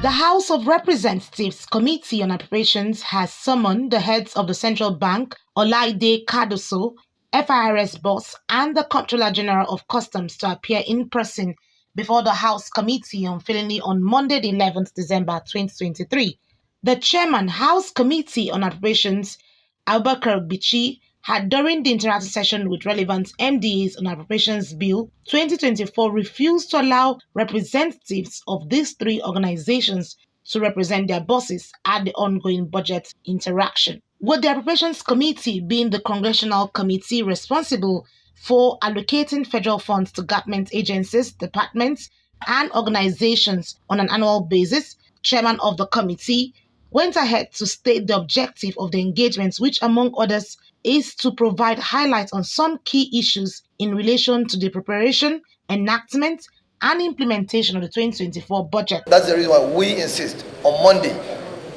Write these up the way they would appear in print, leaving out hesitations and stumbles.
The House of Representatives Committee on Appropriations has summoned the heads of the Central Bank, Olaide Cardoso, FIRS boss, and the Comptroller General of Customs to appear in person before the House Committee unfailingly on Monday, the 11th December 2023. The Chairman, House Committee on Appropriations, Abubakar Bichi, had during the interactive session with relevant MDAs on Appropriations Bill 2024 refused to allow representatives of these three organizations to represent their bosses at the ongoing budget interaction. With the Appropriations Committee being the congressional committee responsible for allocating federal funds to government agencies, departments, and organizations on an annual basis, Chairman of the committee went ahead to state the objective of the engagement, which among others is to provide highlights on some key issues in relation to the preparation, enactment, and implementation of the 2024 budget. That's the reason why we insist on Monday,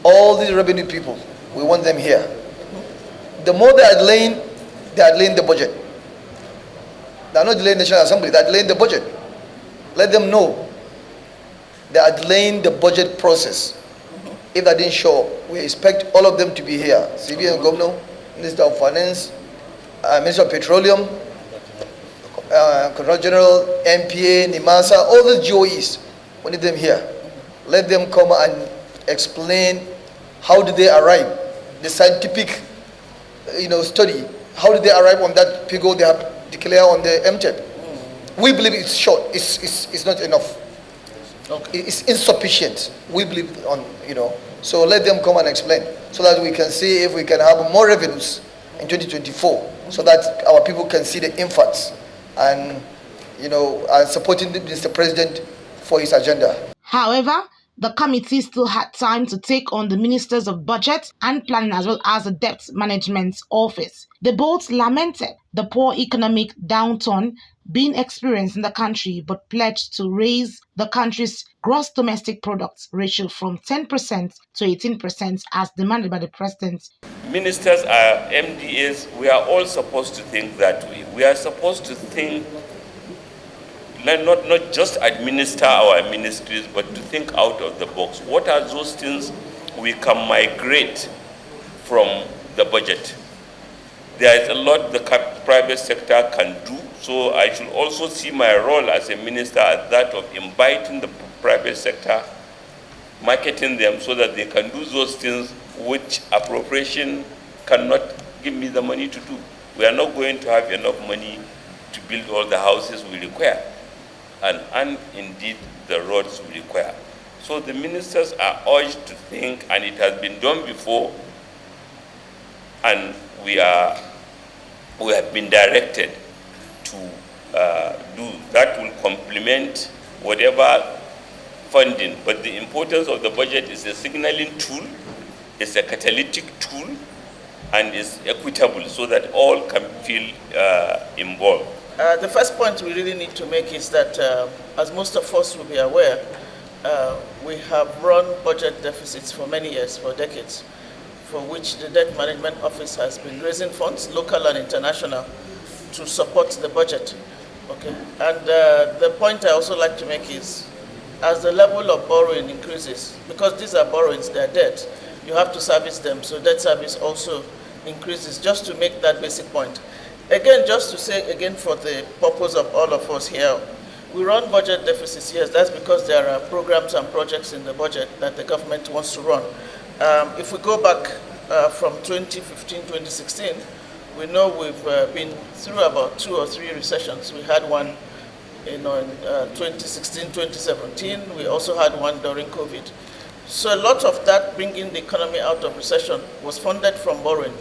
all these revenue people, we want them here. The more they are delaying the budget. They are not delaying the National Assembly, they are delaying the budget. Let them know they are delaying the budget process. If they didn't show, we expect all of them to be here. CBN Governor, Minister of Finance, Minister of Petroleum, Controller General, MPA, NIMASA, all the GOEs, we need them here. Let them come and explain how did they arrive, the scientific study, how did they arrive on that figure they have declared on the MTEP. We believe it's short, it's not enough. Okay. It's insufficient. We believe on, so let them come and explain so that we can see if we can have more revenues in 2024 so that our people can see the impacts and, and supporting Mr. President for his agenda. However, the committee still had time to take on the Ministers of Budget and Planning as well as the Debt Management Office. They both lamented the poor economic downturn being experienced in the country, but pledged to raise the country's gross domestic product ratio from 10% to 18% as demanded by the President. Ministers are MDAs. We are all supposed to think that way. We are supposed to think, not just administer our ministries, but to think out of the box. What are those things we can migrate from the budget? There is a lot the private sector can do, so I should also see my role as a minister as that of inviting the private sector, marketing them so that they can do those things which appropriation cannot give me the money to do. We are not going to have enough money to build all the houses we require, and indeed the roads we require. So the ministers are urged to think, and it has been done before, and we have been directed to do that will complement whatever funding. But the importance of the budget is a signaling tool, it's a catalytic tool, and is equitable so that all can feel involved. The first point we really need to make is that, as most of us will be aware, we have run budget deficits for many years, for decades, for which the Debt Management Office has been raising funds, local and international, to support the budget. Okay, and the point I also like to make is, as the level of borrowing increases, because these are borrowings, they are debt, you have to service them, so debt service also increases, just to make that basic point. Again, just to say again for the purpose of all of us here, we run budget deficits, yes, that's because there are programs and projects in the budget that the government wants to run. If we go back from 2015, 2016, we know we've been through about 2 or 3 recessions. We had one in 2016, 2017. We also had one during COVID. So a lot of that bringing the economy out of recession was funded from borrowing.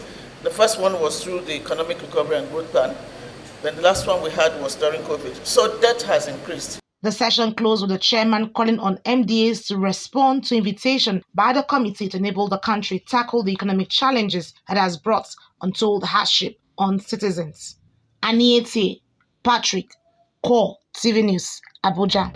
The first one was through the Economic Recovery and Growth Plan. Then the last one we had was during COVID. So debt has increased. The session closed with the chairman calling on MDAs to respond to invitation by the committee to enable the country tackle the economic challenges that has brought untold hardship on citizens. Aniete Patrick, Core TV News, Abuja.